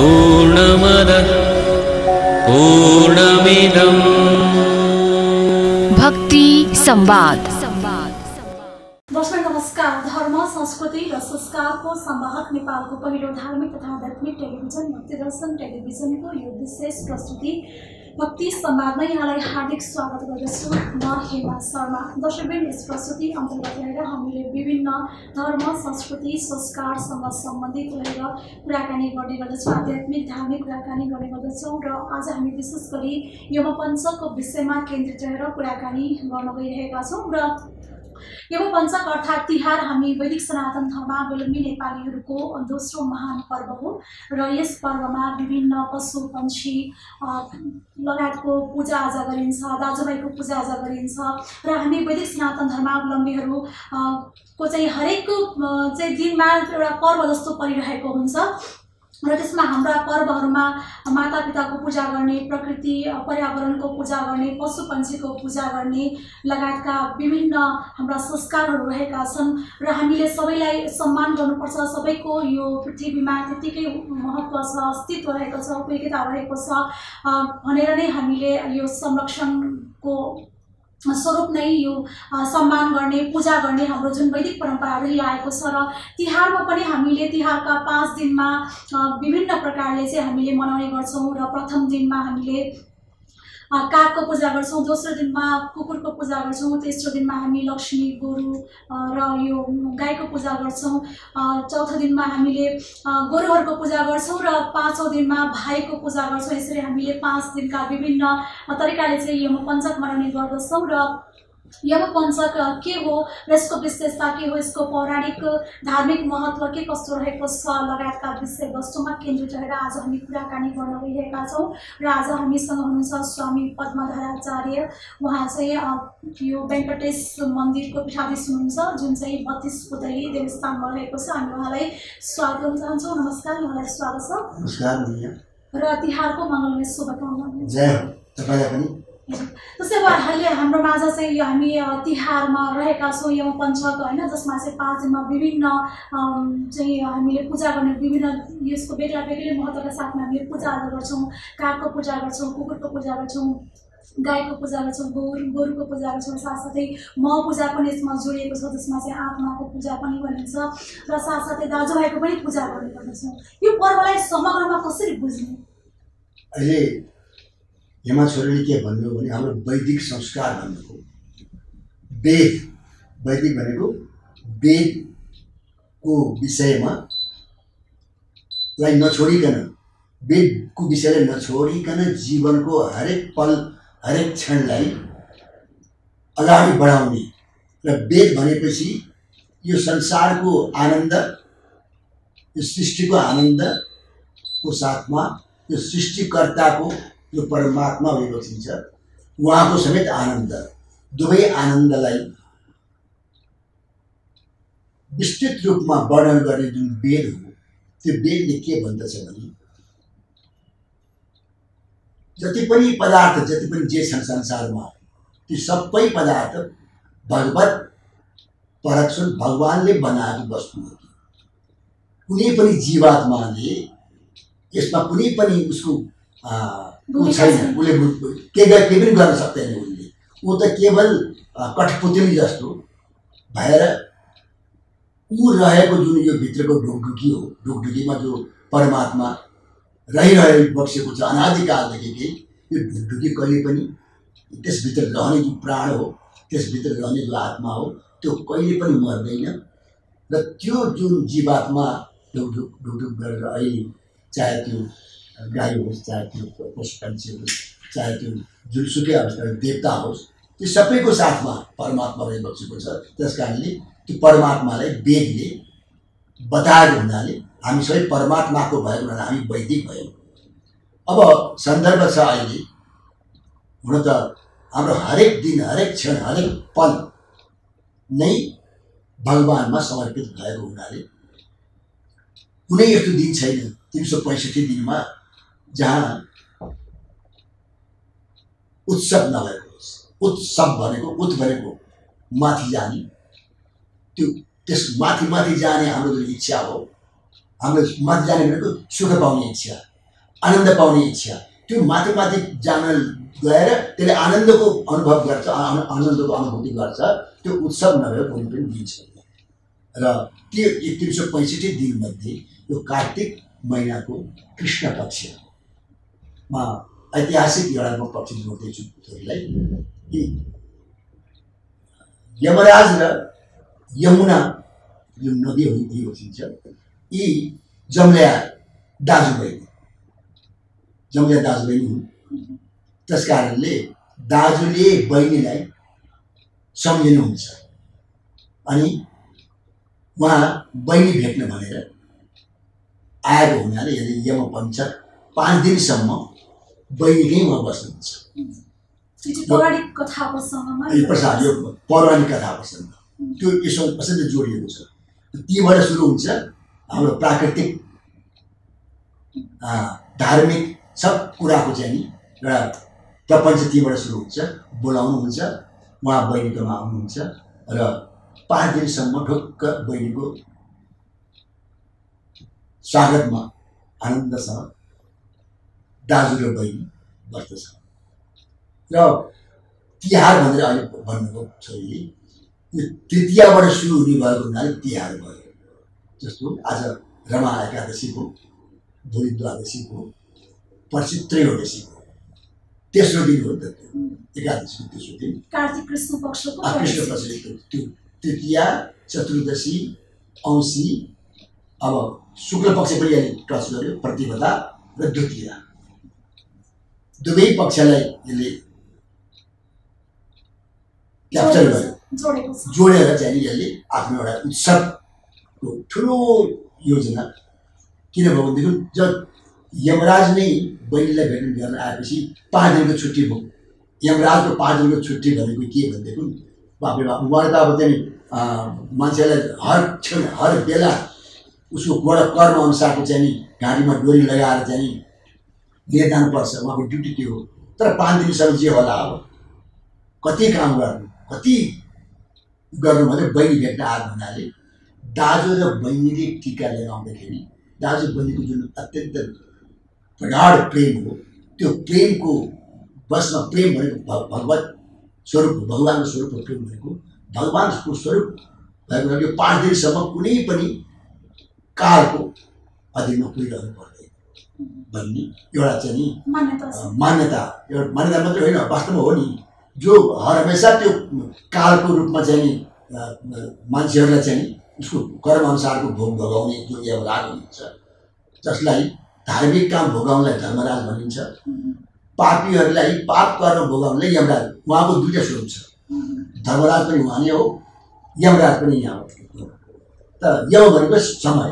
पूर्णमदः पूर्णमिदं भक्ति संवाद। दर्शक नमस्कार। धर्म संस्कृति र संस्कारको संवाहक नेपालको पहिलो धार्मिक तथा आध्यात्मिक टेलिभिजन भक्ति दर्शन टेलिभिजनको यो विशेष प्रस्तुति भक्ति संवादमा यहाँलाई हार्दिक स्वागत गर्दछु। म हेमा शर्मा। दर्शकवृन्द, यस प्रस्तुति अन्तर्गत रहेर हामीले विभिन्न धर्म संस्कृति संस्कारसँग सम्बन्धित रहेर कुराकानी गर्ने गर्दछौँ, आध्यात्मिक धार्मिक कुराकानी गर्ने गर्दछौँ र आज हामी विशेष गरी यमपञ्चकको विषयमा केन्द्रित रहेर कुराकानी गर्न गइरहेका छौँ। र यमपञ्चक अर्थात् तिहार हामी वैदिक सनातन धर्मावलम्बी नेपालीहरूको दोस्रो महान पर्व हो र यस पर्वमा विभिन्न पशु पक्षी लगायतको पूजाआजा गरिन्छ, दाजुभाइको पूजाआजा गरिन्छ र हामी वैदिक सनातन धर्मावलम्बीहरू को चाहिँ हरेक चाहिँ दिनमा एउटा पर्व जस्तो परिरहेको हुन्छ र त्यसमा हाम्रा पर्वहरूमा मातापिताको पूजा गर्ने, प्रकृति पर्यावरणको पूजा गर्ने, पशु पक्षीको पूजा गर्ने लगायतका विभिन्न हाम्रा संस्कारहरू रहेका छन् र हामीले सबैलाई सम्मान गर्नुपर्छ। सबैको यो पृथ्वीमा त्यतिकै महत्त्व छ, अस्तित्व रहेको छ, उपयोगिता रहेको छ भनेर नै हामीले यो संरक्षणको स्वरूप नै यो सम्मान गर्ने, पूजा गर्ने हाम्रो जुन वैदिक परम्परा रहिआएको छ। र तिहारमा पनि हामीले तिहारका 5 दिनमा विभिन्न प्रकारले चाहिँ हामीले मनाउने गर्छौँ र प्रथम दिनमा हामीले कागको पूजा गर्छौँ, दोस्रो दिनमा कुकुरको पूजा गर्छौँ, तेस्रो दिनमा हामी लक्ष्मी गोरु र यो गाईको पूजा गर्छौँ, चौथो दिनमा हामीले गोरुहरूको पूजा गर्छौँ र पाँचौँ दिनमा भाइको पूजा गर्छौँ। यसरी हामीले 5 दिनका विभिन्न तरिकाले चाहिँ यमपञ्चक मनाउने गर्दछौँ। र यमपञ्चक के हो र यसको विशेषता के हो, यसको पौराणिक धार्मिक महत्त्व के कस्तो रहेको छ लगायतका विषयवस्तुमा केन्द्रित रहेर आज हामी कुराकानी गर्न गइरहेका छौँ। र आज हामीसँग हुनुहुन्छ स्वामी पद्मधराचार्य। उहाँ चाहिँ यो वेङ्कटेश मन्दिरको पीठाधीश हुनुहुन्छ जुन चाहिँ 32 पुतली देवस्थानमा रहेको छ। हामी उहाँलाई स्वागत गर्न चाहन्छौँ। नमस्कार, उहाँलाई स्वागत छ। नमस्कार र तिहारको मङ्गलमय शुभकामना। जय हो तपाईलाई पनि। त्यसै अब अहिले हाम्रो माझ चाहिँ यो हामी तिहारमा रहेका छौँ, यमपञ्चक होइन, जसमा चाहिँ 5 दिनमा विभिन्न चाहिँ हामीले पूजा गर्ने विभिन्न यसको बेग्ला बेग्लै महत्त्वका साथमा हामीले पूजाआजा गर्छौँ। कागको पूजा गर्छौँ, कुकुरको पूजा गर्छौँ, गाईको पूजा गर्छौँ, गोरुको पूजा गर्छौँ, साथसाथै मह पूजा पनि यसमा जोडिएको छ जसमा चाहिँ आत्माको पूजा पनि भनिन्छ र साथसाथै दाजुभाइको पनि पूजा गर्ने गर्दछौँ। यो पर्वलाई समग्रमा कसरी बुझ्ने? अहिले हेमा छोरीले के भन्नु भने हाम्रो वैदिक संस्कार भन्नुको वेद, वैदिक भनेको वेदको विषयमा लाई नछोडिकन, वेदको विषयलाई नछोडिकन जीवनको हरेक पल हरेक क्षणलाई अगाडि बढाउने र वेद भनेपछि यो संसारको आनन्द, यो सृष्टिको आनन्दको साथमा यो सृष्टिकर्ताको जो परमात्मा विवक्षित छ उहाँको समेत आनन्द, दुवै आनन्दलाई विस्तृत रूपमा वर्णन गर्ने जुन वेद हो त्यो वेदले के भन्दछ भने जति पनि पदार्थ, जति पनि जे छन् संसारमा ती सबै पदार्थ भगवत परक छन्, भगवानले बनाएको वस्तु हो। कुनै पनि जीवात्माले यसमा कुनै पनि उसको छैन, उसले के पनि गर्न सक्दैन। उसले ऊ त केवल कठपुतली जस्तो भएर ऊ रहेको जुन यो भित्रको ढुकढुकी हो, ढुकढुकीमा जो परमात्मा बसेको छ अनादिकालदेखि, यो ढुकढुकी कहिले पनि त्यसभित्र रहने जो प्राण हो, त्यसभित्र रहने जो आत्मा हो त्यो कहिले पनि मर्दैन। र त्यो जुन जीवात्मा ढुकढुक गरेर अहिले चाहे त्यो गाई होस्, चाहे त्यो पशु पक्षी होस्, चाहे त्यो जुनसुकै अवस्था देवता होस्, त्यो सबैको साथमा परमात्मा बसेको छ। त्यस कारणले त्यो परमात्मालाई वेदले बताएको हुनाले हामी सबै परमात्माको भएको हुनाले हामी वैदिक भयौँ। अब सन्दर्भ छ अहिले, हुन त हाम्रो हरेक दिन, हरेक क्षण, हरेक पल नै भगवानमा समर्पित भएको हुनाले कुनै यस्तो दिन छैन 365 दिनमा जहाँ उत्सव नभएको होस्। उत्सव भनेको उत भनेको माथि जाने, त्यो त्यस माथि जाने हाम्रो जुन इच्छा हो, हाम्रो माथि जाने भनेको सुख पाउने इच्छा, आनन्द पाउने इच्छा, त्यो माथि माथि जान गएर त्यसले आनन्दको अनुभव गर्छ, आनन्दको अनुभूति गर्छ। त्यो उत्सव नभए कुनै पनि दिन छैन। र त्यो 365 दिनमध्ये यो कार्तिक महिनाको कृष्ण पक्षमा ऐतिहासिक एउटा म पक्ष जोड्दैछु तपाईँलाई कि यमराज र यमुना जुन नदी भनिन्छ, यी जम्ल्या दाजुबहिनी हुन्। त्यस कारणले दाजुले बहिनीलाई सम्झिनुहुन्छ अनि उहाँ बहिनी भेट्न भनेर आएको हुनाले यसले यमपञ्चक 5 दिनसम्म बहिनीकै उहाँ बस्नुहुन्छ। यो पौराणिक कथा प्रसङ्गमा यो पौराणिक कथा प्रसङ्ग त्यो यसो कसरी जोडिएको छ। तीबाट सुरु हुन्छ हाम्रो प्राकृतिक धार्मिक सब कुराको चाहिँ नि एउटा प्रपञ्च तीबाट सुरु हुन्छ। बोलाउनुहुन्छ, उहाँ बहिनीकोमा आउनुहुन्छ र 5 दिनसम्म ढुक्क बहिनीको स्वागतमा आनन्दसँग दाजु र बहिनी बस्दछ। र तिहार भनेर अहिले भन्नुभयो छोरीले, यो तृतीयाबाट सुरु हुने भएको हुनाले तिहार भयो। जस्तो आज रमा एकादशी भयो, भोलि द्वादशी भयो, पर्सि त्रयोदशी भयो, तेस्रो दिन हो त एकादशीको तेस्रो दिन। कार्तिक कृष्ण पक्षको त्यो तृतीया, चतुर्दशी, औँसी, अब शुक्ल पक्ष पनि यसले टच गर्यो, प्रतिपदा र द्वितीया, दुवै पक्षलाई यसले क्याप्चर गर्यो, जोडेर चाहिँ यसले आफ्नो एउटा उत्सवको ठुलो योजना। किन भयो भनेदेखि जब यमराज नै बहिनीलाई भेट्न गर्न आएपछि 5 दिनको छुट्टी भयो। यमराजको 5 दिनको छुट्टी भनेको के भनेदेखि बाबे बाबु उहाँले त अब चाहिँ मान्छेलाई हर क्षण हर बेला उसको कर्म अनुसारको चाहिँ नि घाँटीमा डोरी लगाएर चाहिँ लिएर जानुपर्छ, उहाँको ड्युटी त्यो हो। तर 5 दिनसम्म जे होला अब कति काम गर्नु, कति गर्नु भने बहिनी भेट्न आएको हुनाले दाजु र बहिनीले टिका लगाउँदाखेरि दाजु बहिनीको जुन अत्यन्त प्रगाढ प्रेम हो, त्यो प्रेमको बसमा प्रेम भनेको भगवत स्वरूप, भगवानको स्वरूप प्रेम भनेको भगवानको स्वरूप भएको हुनाले यो 5 दिनसम्म कुनै पनि कालको अधीनमा पुगिरहनु पर्दैन भन्ने एउटा चाहिँ नि मान्यता मात्र होइन, वास्तवमा हो नि। जो हर हमेसा त्यो कालको रूपमा चाहिँ नि मान्छेहरूलाई चाहिँ उसको कर्म अनुसारको भोग भोगाउने जो यमराज हुनुहुन्छ, जसलाई धार्मिक काम भोगाउनलाई धर्मराज भनिन्छ, पापीहरूलाई पाप कर्म भोगाउनलाई यमराज। उहाँको 2टा स्वरूप छ, धर्मराज पनि उहाँ नै हो, यमराज पनि यहाँ हो। त यम भनेको समय।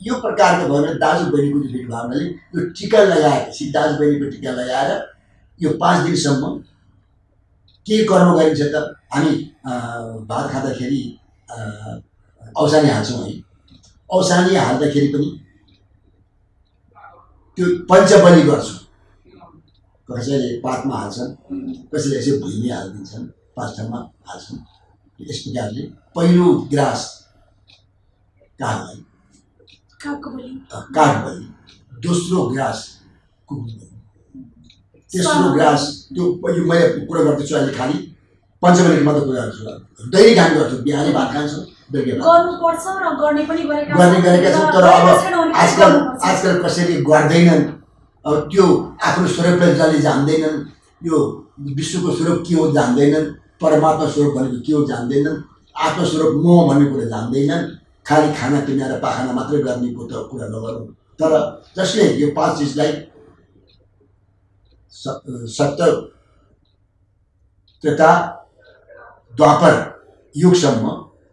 यो प्रकारको भयो भने दाजु बहिनीको भेटभावनाले यो टिका लगाएपछि दाजु बहिनीको टिका लगाएर यो 5 दिनसम्म के कर्म गरिन्छ त हामी भात खाँदाखेरि औसानी हाल्छौँ है। औसानी हाल्दाखेरि पनि त्यो पञ्चबली गर्छौँ। कसैले पातमा हाल्छन्, कसैले यसो भुइँमै हालिदिन्छन्, 5 ठाउँमा हाल्छन्। यस प्रकारले पहिलो ग्रास कागबली, दोस्रो ग्रास कुकुरबली, तेस्रो ग्रास त्यो यो मैले कुरा गर्दैछु अहिले खालि पञ्चबलीको मात्र कुरा गर्छु। दैनिक हामी गर्छौँ, बिहानै भात खान्छौँ, बेलुका गर्ने गरेका छौँ। तर अब आजकल कसैले गर्दैनन्। अब त्यो आफ्नो स्वरूपलाई जसले जान्दैनन्, यो विश्वको स्वरूप के हो जान्दैनन्, परमात्मा स्वरूप भनेको के हो जान्दैनन्, आत्मस्वरूप म भन्ने कुरा जान्दैनन्। खालि खानापिना र पाखाना मात्रै गर्नेको त कुरा नगरौँ। तर जसले यो 5 चिजलाई सत्य त्रेता द्वापर युगसम्म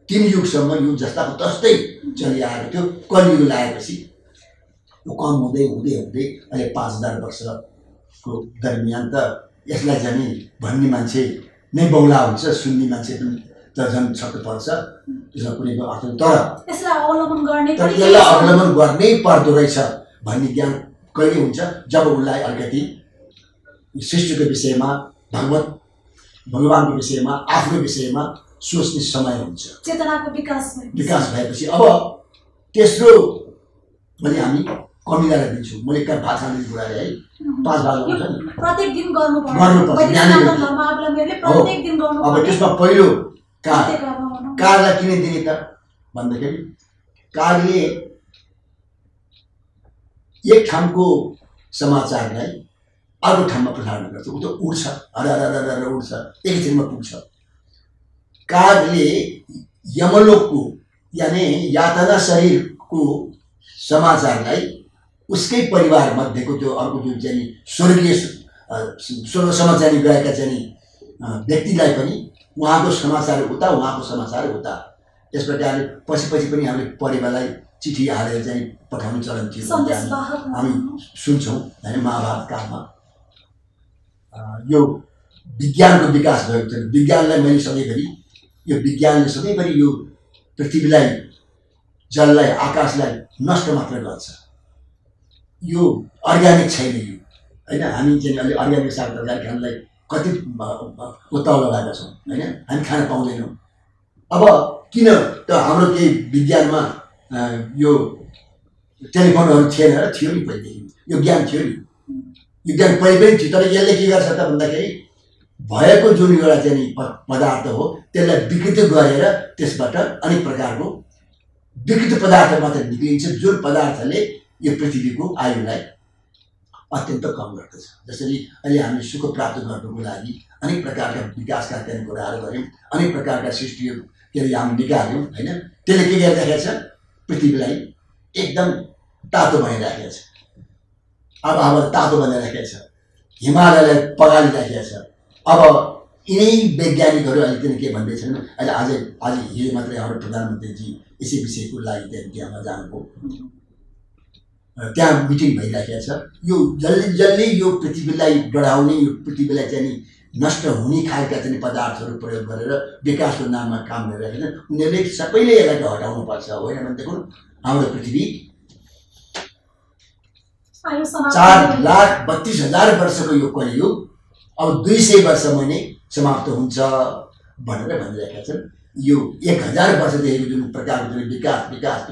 3 युगसम्म यो जस्ताको तस्तै चलिआएको थियो। कलियुग लागेपछि यो कम हुँदै हुँदै हुँदै अहिले 5000 वर्षको दरमियान त यसलाई जाने भन्ने मान्छे नै बौला हुन्छ, सुन्ने मान्छे पनि त झन् छक्क पर्छ। यसमा कुनै अर्थ छैन। तर यसलाई अवलम्बन गर्नै पर्दो रहेछ भन्ने ज्ञान कहिले हुन्छ जब उनलाई अलिकति सृष्टिको विषयमा, भगवानको विषयमा, आफ्नो विषयमा सोच्ने समय हुन्छ, चेतनाको विकास भएपछि। अब तेस्रो भने हामी कमिलालाई दिन्छु। मैले कहाँ भात खाने कुरा है 5 भाग हुन्छ नि प्रत्येक दिन गर्नुपर्छ। अब त्यसमा पहिलो कागलाई किन दिने त भन्दाखेरि कागले एक ठाउँको समाचारलाई अर्को ठाउँमा प्रसारण गर्छ। ऊ त उड्छ, हर उड्छ, एकैछिनमा पुग्छ। कागले यमलोकको यानी यातना शरीरको समाचारलाई उसकै परिवार मध्येको त्यो अर्को जुन चाहिँ स्वर्गीय स्वर्गसम्म चाहिँ गएका चाहिँ व्यक्तिलाई पनि उहाँको समाचार उता, उहाँको समाचार उता। यस प्रकारले पछि पनि हामीले परिवारलाई चिठी हालेर चाहिँ पठाउने चलन थियो, हामी सुन्छौँ होइन। महाभारत कालमा यो विज्ञानको विकास भएको थियो। विज्ञानलाई मैले सधैँभरि यो विज्ञानले सधैँभरि यो पृथ्वीलाई, जललाई, आकाशलाई नष्ट मात्र गर्छ। यो अर्ग्यानिक छैन यो होइन। हामी चाहिँ अलि अर्ग्यानिक साग तरकारी खानलाई कति उत्ताउला लगाएका छौँ होइन, हामी खान पाउँदैनौँ। अब किन त हाम्रो केही विज्ञानमा यो टेलिफोनहरू थिएन र थियो नि पहिलेदेखि, यो ज्ञान थियो नि, यो ज्ञान पहिले पनि थियो। तर यसले के गर्छ त भन्दाखेरि भएको जुन एउटा चाहिँ पदार्थ हो त्यसलाई विकृत गरेर त्यसबाट अनेक प्रकारको विकृत पदार्थ मात्र निक्लिन्छ, जुन पदार्थले यो पृथ्वीको आयुलाई अत्यन्त कम गर्दछ। जसरी अहिले हामीले सुख प्राप्त गर्नुको लागि अनेक प्रकारका विकासका कुराहरू गऱ्यौँ, अनेक प्रकारका सृष्टिहरू के अरे हामी निकाल्यौँ होइन। त्यसले के गरिराखेको छ, पृथ्वीलाई एकदम तातो बनाइराखेको छ। अब तातो बनाइराखेको छ, हिमालयलाई पगालिराखेको छ। अब यिनै वैज्ञानिकहरू अहिले चाहिँ के भन्दैछन्, अहिले आज हिजो मात्रै हाम्रो प्रधानमन्त्रीजी यसै विषयको लागि त्यहाँ जानुभयो, त्यहाँ मिटिङ भइराखेको छ। यो जल्दी यो पृथ्वीलाई डढाउने, यो पृथ्वीलाई चाहिँ नष्ट हुने खालका चाहिँ पदार्थहरू प्रयोग गरेर विकासको नाममा काम गरिरहेका छन्। उनीहरूले सबैले यसलाई हटाउनुपर्छ, होइन भनेदेखि हाम्रो पृथ्वी 4,32,000 वर्षको यो कलियुग अब 200 वर्षमा नै समाप्त हुन्छ भनेर भनिरहेका छन्। यो 1000 वर्षदेखि जुन प्रकारको जुन विकास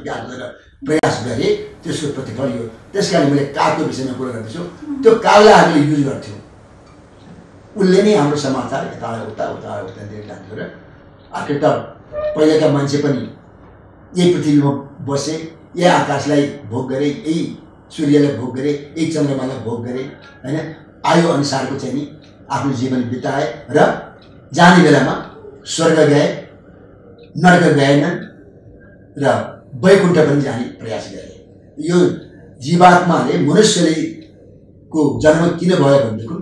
गरेर प्रयास गरे त्यसको प्रतिफल यो। त्यस कारण मैले कागको विषयमा कुरा गर्दैछु। त्यो कागलाई हामीले युज गर्थ्यौँ, उसले नै हाम्रो समाचार यता दिएर जान्थ्यो। र आखिर त पहिलेका मान्छे पनि यही पृथ्वीमा बसे, यही आकाशलाई भोग गरे, यही सूर्यलाई भोग गरे, यही चन्द्रमालाई भोग गरे होइन। आयु अनुसारको चाहिँ नि आफ्नो जीवन बिताए र जाने बेलामा स्वर्ग गए, नर्क गएनन् र वैकुण्ठ पनि जाने प्रयास गरे। यो जीवात्माले मनुष्यले को जन्म किन भयो भनेदेखि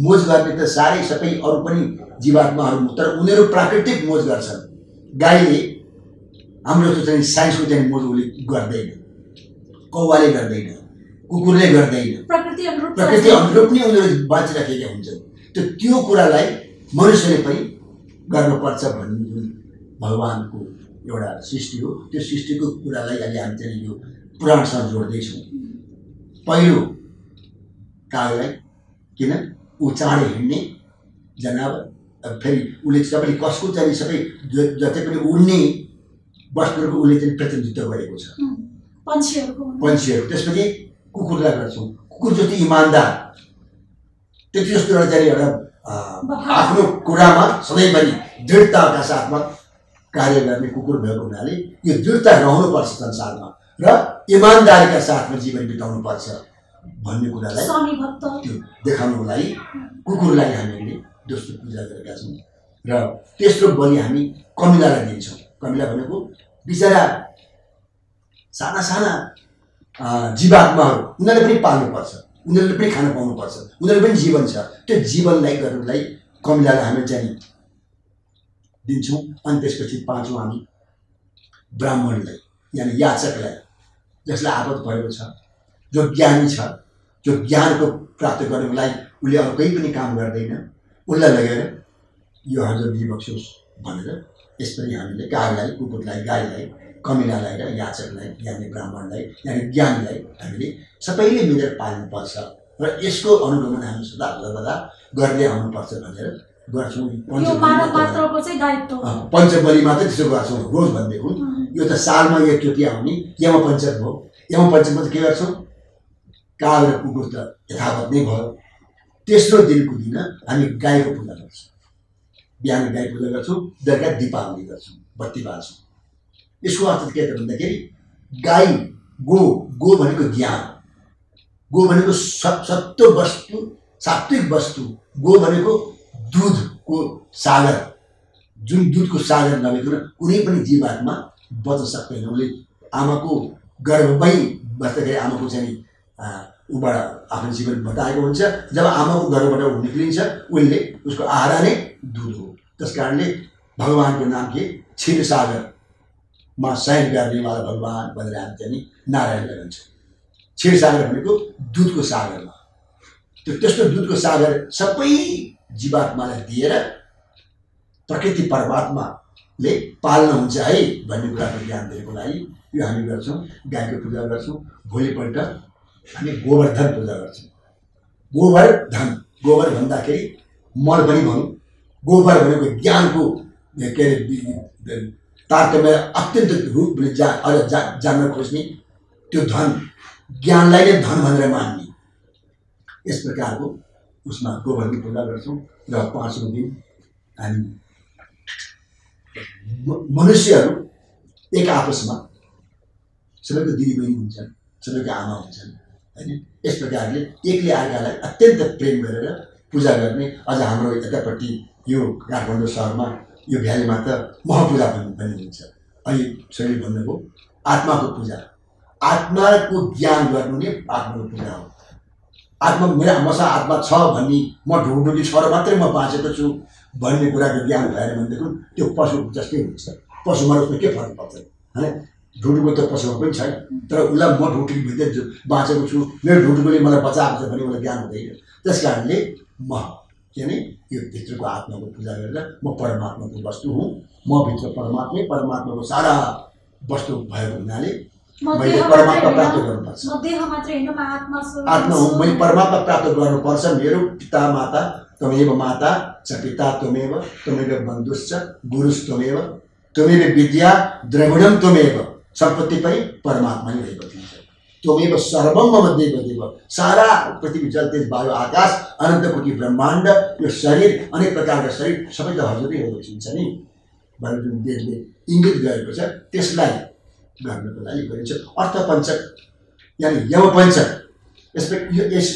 मोज गर्ने त सारै सबै अरू पनि जीवात्माहरू, तर उनीहरू प्राकृतिक मोज गर्छन्। गाईले हाम्रो जस्तो चाहिँ साइन्सको चाहिँ मोज उसले गर्दैन, कौवाले गर्दैन, कुकुरले गर्दैन। प्रकृति अनुरूप नै उनीहरू बाँचिराखेका हुन्छन्। त्यो कुरालाई मनुष्यले पनि गर्नुपर्छ भन्ने जुन भगवानको एउटा सृष्टि हो, त्यो सृष्टिको कुरालाई अहिले हामी चाहिँ यो पुराणसँग जोड्दैछौँ। पहिलो कागलाई किन ऊ चाँडै हिँड्ने जनावर, फेरि उसले सबैले कसको चाहिँ सबै जति पनि उड्ने वस्तुहरूको उसले चाहिँ प्रतिनिधित्व गरेको छ, पन्छीहरू। त्यसपछि कुकुरलाई गर्छौँ, कुकुर जति इमान्दार, त्यति जस्तो एउटा चाहिँ एउटा आफ्नो कुरामा सधैँभरि दृढताका साथमा कार्य गर्ने कुकुर भएको हुनाले यो दृढता रहनुपर्छ संसारमा र इमान्दारीका साथमा जीवन बिताउनुपर्छ भन्ने कुरालाई त्यो देखाउनुको लागि कुकुरलाई हामीले दोस्रो पूजा गरेका छौँ। र तेस्रो बलि हामी कमिलालाई दिन्छौँ। कमिला भनेको बिचरा साना जीवात्माहरू, उनीहरूले पनि पाल्नुपर्छ, उनीहरूले पनि खान पाउनुपर्छ, उनीहरू पनि जीवन छ। त्यो जीवनलाई गर्नुलाई कमिलालाई हामी चाहिँ दिन्छौँ। अनि त्यसपछि पाँचौँ हामी ब्राह्मणलाई यानि याचकलाई, जसलाई आपत भएको छ, जो ज्ञानी छ, जो ज्ञानको प्राप्त गर्नुको लागि उसले अरू केही पनि काम गर्दैन, उसलाई लगेर यो हजुर दिइबक्सोस् भनेर यसरी हामीले कागलाई, कुकुरलाई, गाईलाई, कमिलालाई र याचकलाई यानि ब्राह्मणलाई यानि ज्ञानीलाई हामीले सबैले मिलेर पाल्नुपर्छ र यसको अनुगमन हामी सदा गर्दै आउनुपर्छ भनेर गर्छौँ। पञ्चबलीमा चाहिँ त्यसो गर्छौँ रोज भन्दै हुन्। यो त सालमा एकचोटि आउने यमपञ्चक हो। यमपञ्चकमा चाहिँ के गर्छौँ, काग र कुकुर त यथावत नै भयो। तेस्रो दिनको दिन हामी गाईको पूजा गर्छौँ। बिहान गाई पूजा गर्छौँ, बेलुका दीपावली गर्छौँ, बत्ती बाल्छौँ। यसको अर्थ के त भन्दाखेरि गाई गो भनेको ज्ञान, गो भनेको सत्य वस्तु, सात्विक वस्तु। गो भनेको दुधको सागर, जुन दुधको सागर नभइकन कुनै पनि जीवात्मा बच्न सक्दैन। उसले आमाको गर्भमै बस्दाखेरि आमाको चाहिँ ऊबाट आफ्नो जीवन बताएको हुन्छ। जब आमाको गर्भबाट निक्लिन्छ उसले उसको आहारा नै दुध हो। त्यस कारणले भगवानको नाम के क्षीरसागरमा शयन गर्नेवाला भगवान भनेर हामी चाहिँ नारायणलाई भन्छौँ। क्षीरसागर भनेको दुधको सागरमा, त्यस्तो दुधको सागर सबै जीवात्मालाई दिएर प्रकृति परमात्माले पाल्नुहुन्छ है भन्ने कुराको ज्ञान दिएको लागि यो हामी गर्छौँ। गाईको पूजा गर्छौँ। भोलिपल्ट हामी गोवर्धन पूजा गर्छौँ। गोबर भन्दाखेरि मल पनि भनौँ। गोबर भनेको ज्ञानको के अरे तारतम्य अत्यन्त रूपले अझ जान्न खोज्ने त्यो धन, ज्ञानलाई नै धन भनेर मान्ने, यस प्रकारको उसमा गोबरको पूजा गर्छौँ। र 5औं दिन हामी मनुष्यहरू एक आपसमा सबैको दिदीबहिनी हुन्छन्, सबैको आमा हुन्छन् होइन। यस प्रकारले एकले अर्कालाई अत्यन्त प्रेम गरेर पूजा गर्ने। अझ हाम्रो यतापट्टि यो काठमाडौँ सहरमा यो भ्यालीमा त महापूजा पनि हुन्छ। अहिले शैली भन्नुभयो आत्माको पूजा। आत्माको ज्ञान गर्नु नै आत्माको पूजा हो। आत्मा मसँग आत्मा छ भन्ने, म ढुकढुकी छ र मात्रै म बाँचेको छु भन्ने कुराको ज्ञान भएन भनेदेखि त्यो पशु जस्तै हुन्छ। पशुमा उसमा के फरक पर्छ होइन। ढुकढुको त पशुमा पनि छैन, तर उसलाई म ढुकढुकी भित्रै बाँचेको छु, मेरो ढुकढुकोले मलाई बचाएको छ भने उसलाई ज्ञान हुँदैन। त्यस कारणले म के अरे यो भित्रको आत्माको पूजा गरेर म परमात्माको वस्तु हुँ, म भित्र परमात्माको सारा वस्तु भएको हुनाले मैले परमात्मा प्राप्त गर्नुपर्छ। आत्मा हुँ, मैले परमात्मा प्राप्त गर्नुपर्छ। मेरो पिता माता त्वमेव माता च पिता त्वमेव बन्धुश्च गुरुस्त्वमेव त्वमेव विद्या द्रविणं त्वमेव। सम्पत्ति पनि परमात्मा नै भएपछि हुन्छ। त्वमेव सर्वं मम देवदेव। सारा पृथ्वी जल तेज वायु आकाश अनन्त कोटि ब्रह्माण्ड, यो शरीर अनेक प्रकारका शरीर सबै त हजुरै भएपछि हुन्छ नि भनेर जुन देवले इङ्गित गरेको छ त्यसलाई गर्नको लागि गरिन्छ। अर्थपञ्चक यानि यमपञ्चक। यस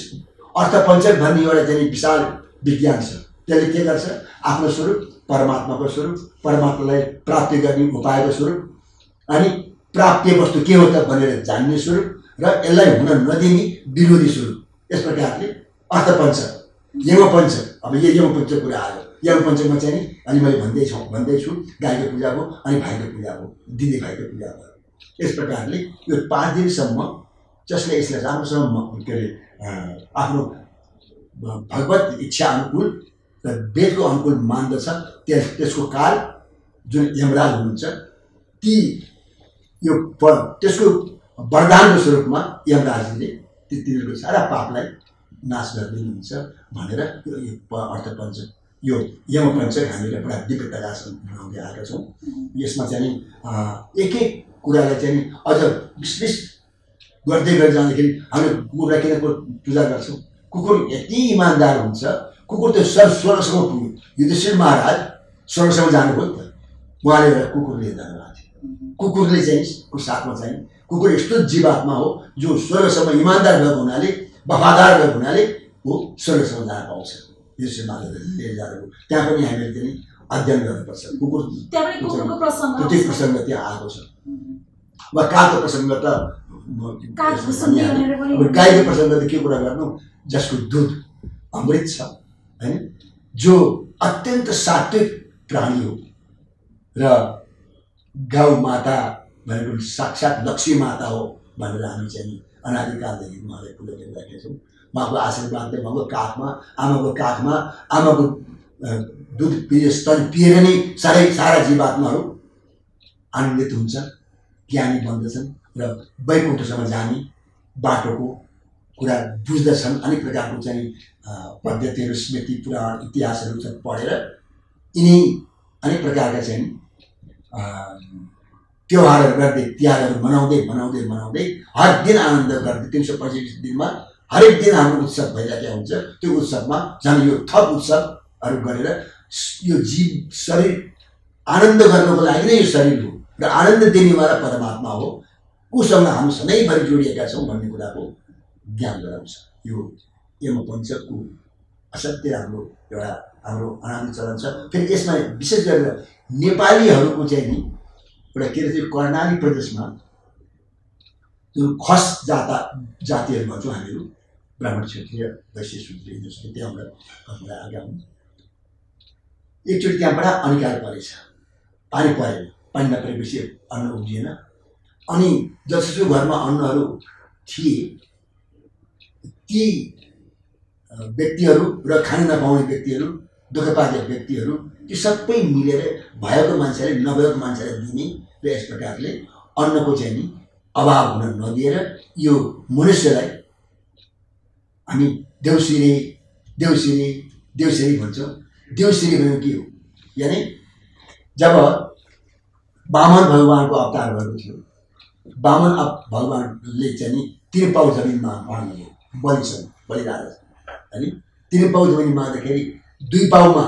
अर्थपञ्चक भन्ने एउटा चाहिँ विशाल विज्ञान छ। त्यसले के गर्छ? आफ्नो स्वरूप, परमात्माको स्वरूप, परमात्मालाई प्राप्ति गर्ने उपायको स्वरूप, अनि प्राप्य वस्तु के हो त भनेर जान्ने स्वरूप, र यसलाई हुन नदिने विरोधी स्वरूप। यस प्रकारले अर्थपञ्चक, यमपञ्चक। अब यो यमपञ्चक कुरा आयो। यमपञ्चकमा चाहिँ नि अहिले मैले भन्दैछु गाईको पूजा हो, अनि भाइको पूजा हो, दिदी भाइको पूजा हो। यस प्रकारले यो 5 दिनसम्म जसले यसलाई राम्रोसँग के अरे आफ्नो भगवत इच्छा अनुकूल र वेदको अनुकूल मान्दछ, त्यसको काल जुन यमराज हुनुहुन्छ ती यो त्यसको वरदानको स्वरूपमा यमराजले तिनीहरूको सारा पापलाई नाश गरिदिनुहुन्छ भनेर यो अर्थपञ्चक, यो यमपञ्चक हामीले बडा दिव्य प्रकाशन बनाउँदै आएका छौँ। यसमा चाहिँ एक एक कुरालाई चाहिँ अझ विश्लेष गर्दै जाँदाखेरि हामीले कुकुरलाई किन पूजा गर्छौँ? कुकुर यति इमान्दार हुन्छ। कुकुर त स्वर्गसम्म पुग्यो। युधिष्ठिर महाराज स्वर्गसम्म जानुभयो नि त, उहाँले एउटा कुकुर लिएर जानुभएको थियो। कुकुरले चाहिँ को साथमा चाहिँ कुकुर यस्तो जीवात्मा हो जो स्वर्गसम्म इमान्दार भएको हुनाले, वफादार भएको हुनाले वो स्वर्गसम्म जान पाउँछ। युधिष्ठिर महाराजले लिएर जानुभयो। त्यहाँ पनि हामीले चाहिँ अध्ययन गर्नुपर्छ। कुकुर प्रसङ्ग त्यहाँ आएको छ। वा कागको प्रसङ्ग त गाईको प्रसङ्ग त के कुरा गर्नु, जसको दुध अमृत छ होइन, जो अत्यन्त सात्विक प्राणी हो। र गाउँ माता भनेको साक्षात लक्ष्मी माता हो भनेर हामी चाहिँ अनादिकालदेखि उहाँलाई पूजा गरिराखेका छौँ। उहाँको आशीर्वादले उहाँको काखमा आमाको दुध स्तन पिएर नै सारा जीवात्माहरू आनन्दित हुन्छ, ज्ञानी बन्दछन् र वैकुण्ठसम्म जाने बाटोको कुरा बुझ्दछन्। अनेक प्रकारको चाहिँ पद्धतिहरू, स्मृति, पुराण, इतिहासहरू चाहिँ पढेर यिनी अनेक प्रकारका चाहिँ त्योहारहरू गर्दै तिहारहरू मनाउँदै हर दिन आनन्द गर्दै 365 दिनमा हरेक दिन हाम्रो उत्सव भइरहेको हुन्छ। त्यो उत्सवमा झन् यो थप उत्सवहरू गरेर यो जीव शरीर आनन्द गर्नको लागि नै यो शरीर हो र आनन्द दिनेवाला परमात्मा हो, उसँग हामी सधैँभरि जोडिएका छौँ भन्ने कुराको ज्ञान गराउँछ। यो यमपञ्चकको असाध्यै राम्रो एउटा हाम्रो अनादि चलन छ। फेरि यसमा विशेष गरेर नेपालीहरूको चाहिँ नि एउटा के अरे कर्णाली प्रदेशमा जुन खस जातिहरू भन्छौँ हामीहरू, ब्राह्मण क्षेत्रीय वैश्य सूत्रीय जस्तो त्यहाँबाट कसलाई आएका हुन्। एकचोटि त्यहाँ बडा अनिकाल परेछ, पानी परेन, पानी नपरेपछि अन्न उब्जिएन। अनि जसो घरमा अन्नहरू थिए ती व्यक्तिहरू र खान नपाउने व्यक्तिहरू, दुःख पाएका व्यक्तिहरू, ती सबै मिलेर भएको मान्छेले नभएको मान्छेलाई दिने र यस प्रकारले अन्नको चाहिँ नि अभाव हुन नदिएर यो मनुष्यलाई हामी देउसिरी भन्छौँ। देउसिरी भनेको के हो? यानी जब वामन भगवानको अवतार भएको थियो, वामन भगवानले चाहिँ नि 3 पाउ जमिनमा माग्नुभयो, बलिराजा अनि 3 पाउ जमिन माग्दाखेरि 2 पाउमा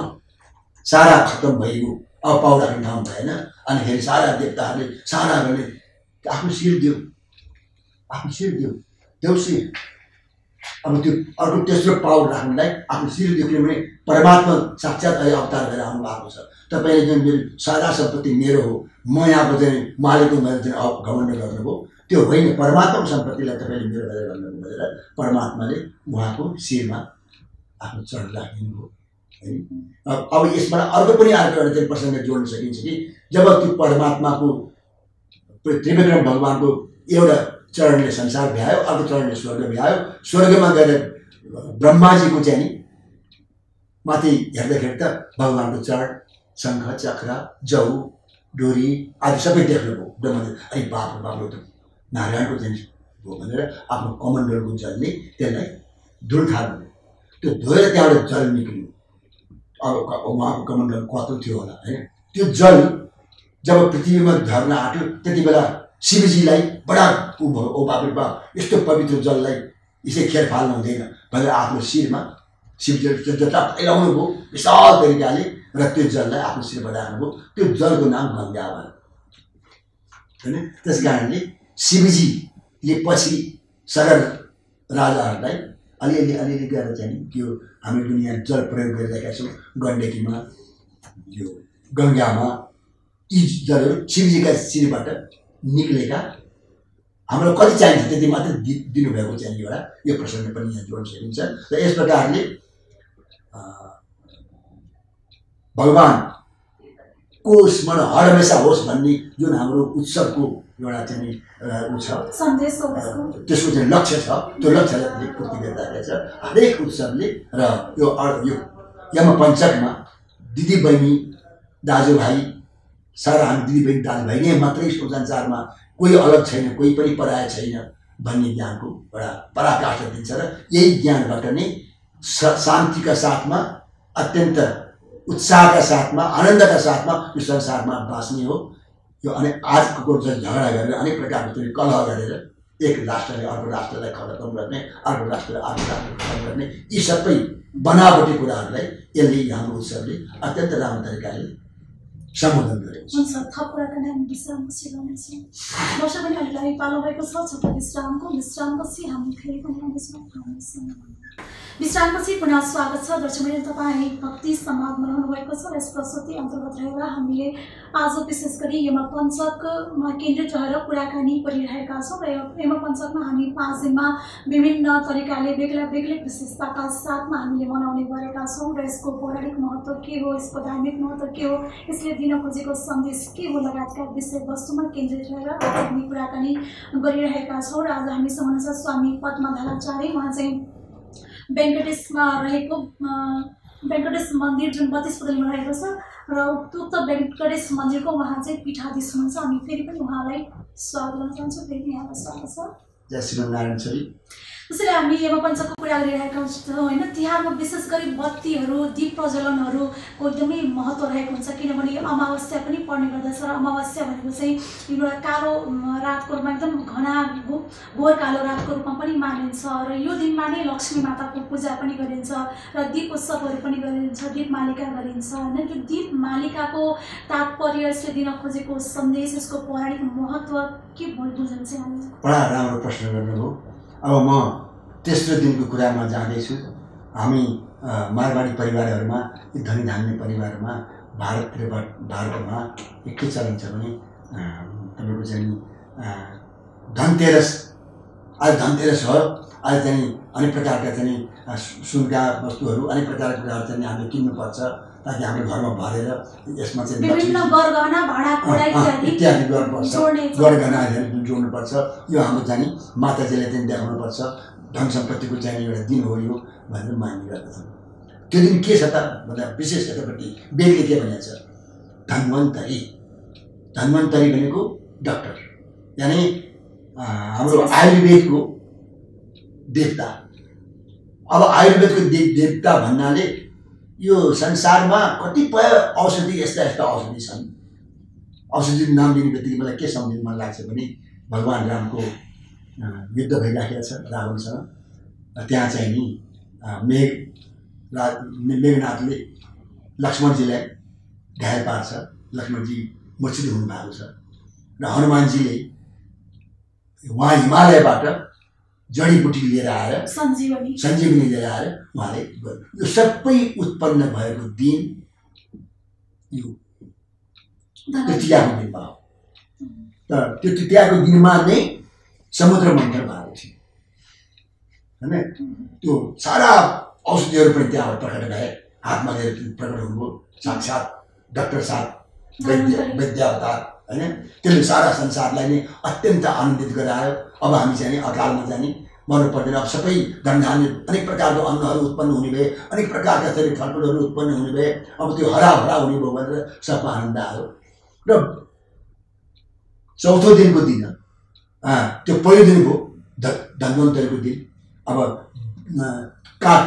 सारा खत्तम भइगयो, अब पाउ राख्ने ठाउँ भएन। अनि फेरि सारा देवताहरूले साराहरूले आफ्नो शिर दियो देउसिर। अब त्यो अर्को तेस्रो पाउ राख्नलाई आफ्नो शिर दियो, किनभने परमात्मा साक्षात् अहिले अवतार भएर आउनु भएको छ। तपाईँले जुन मेरो सारा सम्पत्ति मेरो हो, म यहाँको चाहिँ मालिक हो भनेर चाहिँ घमण्ड गर्नुभयो, त्यो होइन। परमात्माको सम्पत्तिलाई तपाईँले मेरो भनेर भन्नुभयो भनेर परमात्माले उहाँको शिरमा आफ्नो चरण राखिदिनु हो। अब यसबाट अर्को पनि अर्को एउटा प्रसङ्ग जोड्न सकिन्छ कि जब त्यो परमात्माको त्रिविक्रम भगवानको एउटा चरणले संसार भ्यायो, अर्को चरणले स्वर्ग भ्यायो। स्वर्गमा गएर ब्रह्माजीको चाहिँ नि माथि हेर्दाखेरि त भगवानको चरण, शङ्ख, चक्र, जौ, डोरी आदि सबै देख्नुभयो ब्रह्माजी। अनि बाबु त नारायणको चाहिँ हो भनेर आफ्नो कमण्डलको जलले त्यसलाई धुलथाल्नु। त्यो धोएर त्यहाँबाट जल निक्लियो। अब उहाँको कमण्डल कत्रो थियो होला होइन। त्यो जल जब पृथ्वीमा झर्न आँट्यो त्यति बेला शिवजीलाई बडा ऊ भयो, ओ बाबा यस्तो पवित्र जललाई यसै खेरफाल्नु हुँदैन भनेर आफ्नो शिरमा शिवजीले जता फैलाउनु भयो विशाल तरिकाले र त्यो जललाई आफ्नो शिरमा राख्नुभयो। त्यो जलको नाम गङ्गा भयो होइन। त्यस कारणले शिवजीले पछि सरल राजाहरूलाई अलिअलि गरेर चाहिँ त्यो हामी जुन यहाँ जल प्रयोग गरिरहेका छौँ गण्डकीमा, यो गङ्गामा, यी जलहरू शिवजीका शिरबाट निक्लेका हाम्रो कति चाहिन्छ त्यति मात्र दिनुभएको चाहिँ एउटा यो प्रसङ्ग पनि यहाँ जोड्न सकिन्छ। र यस प्रकारले भगवानको स्मरण हमेसा होस् भन्ने जुन हाम्रो उत्सवको एउटा चाहिँ ऊ छ सन्देश, त्यसको चाहिँ लक्ष्य छ, त्यो लक्ष्यलाई पूर्ति गरिरहेको छ हरेक उत्सवले। र यो यमपञ्चकमा दिदी बहिनी दाजुभाइ सारा हामी दिदी बहिनी दाजुभाइ नै मात्रै संसारमा कोही अलग छैन, कोही पनि पराय छैन भन्ने ज्ञानको एउटा पराकाष्ठा दिन्छ। र यही ज्ञानबाट नै शान्तिका साथमा, अत्यन्त उत्साहका साथमा, आनन्दका साथमा यो संसारमा बाँच्ने हो। यो अनि आजको झगडा गरेर अनेक प्रकारको कलह गरेर एक राष्ट्रले अर्को राष्ट्रलाई खतम गर्ने, अर्को राष्ट्रले अर्को राष्ट्रलाई खतम गर्ने, यी सबै बनावटी कुराहरूलाई यसले हाम्रो उत्सवले अत्यन्त राम्रो तरिकाले सम्बोधन गरेको छ। हुन्छ, थप कुराकानी हामी विश्रामपछि गर्नेछौँ। वर्षा पनि हामीलाई पालो भएको छ छोटो विश्रामपछि हामी फेरि पनि आउनेछौँ। विश्रामपछि पुनः स्वागत छ दर्शक मैले। तपाईँ भक्ति संवाद मनाउनु भएको छ र यस प्रस्तुति अन्तर्गत रहेर हामीले आज विशेष गरी यमपञ्चकमा केन्द्रित रहेर कुराकानी गरिरहेका छौँ। र यमपञ्चकमा हामी 5 दिनमा विभिन्न तरिकाले बेग्ला बेग्लै विशेषताका साथमा हामीले मनाउने गरेका छौँ। र यसको पौराणिक महत्त्व के हो, यसको धार्मिक महत्त्व के हो, यसले दिन खोजेको सन्देश के हो लगायतका विषयवस्तुमा केन्द्रित रहेर आज हामी कुराकानी गरिरहेका छौँ। र आज हामीसँग हुनुहुन्छ स्वामी पद्मधाराचार्य। उहाँ चाहिँ वेङ्कटेशमा रहेको वेङ्कटेश मन्दिर जुन 32 पुतलीमा रहेको छ र उक्त वेङ्कटेश मन्दिरको उहाँ चाहिँ पीठाधीश हुनुहुन्छ। हामी फेरि पनि उहाँलाई स्वागत गर्न चाहन्छौँ। फेरि यहाँलाई स्वागत छ। जय श्रीमन्नारायण छोरी। त्यसैले हामी यमपञ्चकको कुरा गरिरहेका छौँ होइन। तिहारमा विशेष गरी बत्तीहरू दीप प्रज्वलनहरूको एकदमै महत्त्व रहेको हुन्छ, किनभने यो अमावस्या पनि पर्ने गर्दछ र अमावस्या भनेको चाहिँ एउटा कालो रातको रूपमा एकदम घना घोर कालो रातको रूपमा पनि मानिन्छ र यो दिनमा नै लक्ष्मी माताको पूजा पनि गरिन्छ र दीप उत्सवहरू पनि गरिन्छ, दीप मालिका गरिन्छ होइन। त्यो दीप मालिकाको तात्पर्य, यसले दिन खोजेको सन्देश, यसको पौराणिक महत्त्व के बुझ्नु चाहिँ हामी? बडा राम्रो प्रश्न गर्नुभयो। अब म तेस्रो दिनको कुरामा जाँदैछु। हामी मारवाडी परिवारहरूमा, धनी धान्य परिवारमा भारतमा के चलन छ भने तपाईँको चाहिँ धनतेरस, आज धनतेरस हो, आज चाहिँ अनेक प्रकारका चाहिँ सुनका वस्तुहरू, अनेक प्रकारका कुराहरू चाहिँ हामीले किन्नुपर्छ ताकि हाम्रो घरमा भरेर यसमा चाहिँ विभिन्न गरगहना भाँडा इत्यादि गर्नुपर्छ, गरगहनाहरू जोड्नुपर्छ। यो हाम्रो चाहिँ माताजीले चाहिँ देखाउनुपर्छ, धन सम्पत्तिको चाहिँ एउटा दिन हो यो भनेर मान्ने गर्दछन्। त्यो दिन के छ त मतलब विशेष यतापट्टि वेदले के भनेको छ? धन्वन्तरी। धन्वन्तरी भनेको डक्टर, यानि हाम्रो आयुर्वेदको देवता। अब आयुर्वेदको देवता भन्नाले यो संसारमा कतिपय औषधि यस्ता औषधि छन्। औषधि नाम लिने बित्तिकै मलाई के सम्झिनु मन लाग्छ भने भगवान् रामको युद्ध भइराखेको छ रावणसँग। त्यहाँ चाहिँ नि मेघनाथले लक्ष्मणजीलाई घायल पार्छ, लक्ष्मणजी मूर्छित हुनुभएको छ र हनुमानजीले उहाँ हिमालयबाट जडीबुटी लिएर आएर सञ्जीवनी लिएर आएर उहाँले यो सबै उत्पन्न भएको दिन यो तृतीयाको दिनमा हो। तर त्यो तृतीयाको दिनमा नै समुद्र मन्थन भएको थियो होइन। त्यो सारा औषधिहरू पनि त्यहाँबाट प्रकट भए, हातमा लिएर प्रकट हुनुभयो, साक्षात् डक्टर साहब वैद्यावतार होइन। त्यसले सारा संसारलाई नै अत्यन्त आनन्दित गरायो। अब हामी चाहिँ अकालमा जाने मर्नु पर्दैन। अब सबै धनधान्य अनेक प्रकारको अन्नहरू उत्पन्न हुने भए, अनेक प्रकारका चाहिँ फलफुलहरू उत्पन्न हुने भए, अब त्यो हराभरा हुने भयो भनेर सबमा आनन्द आयो। र चौथो दिनको दिन त्यो पहिलो दिन भयो धन्वन्तरीको दिन। अब काग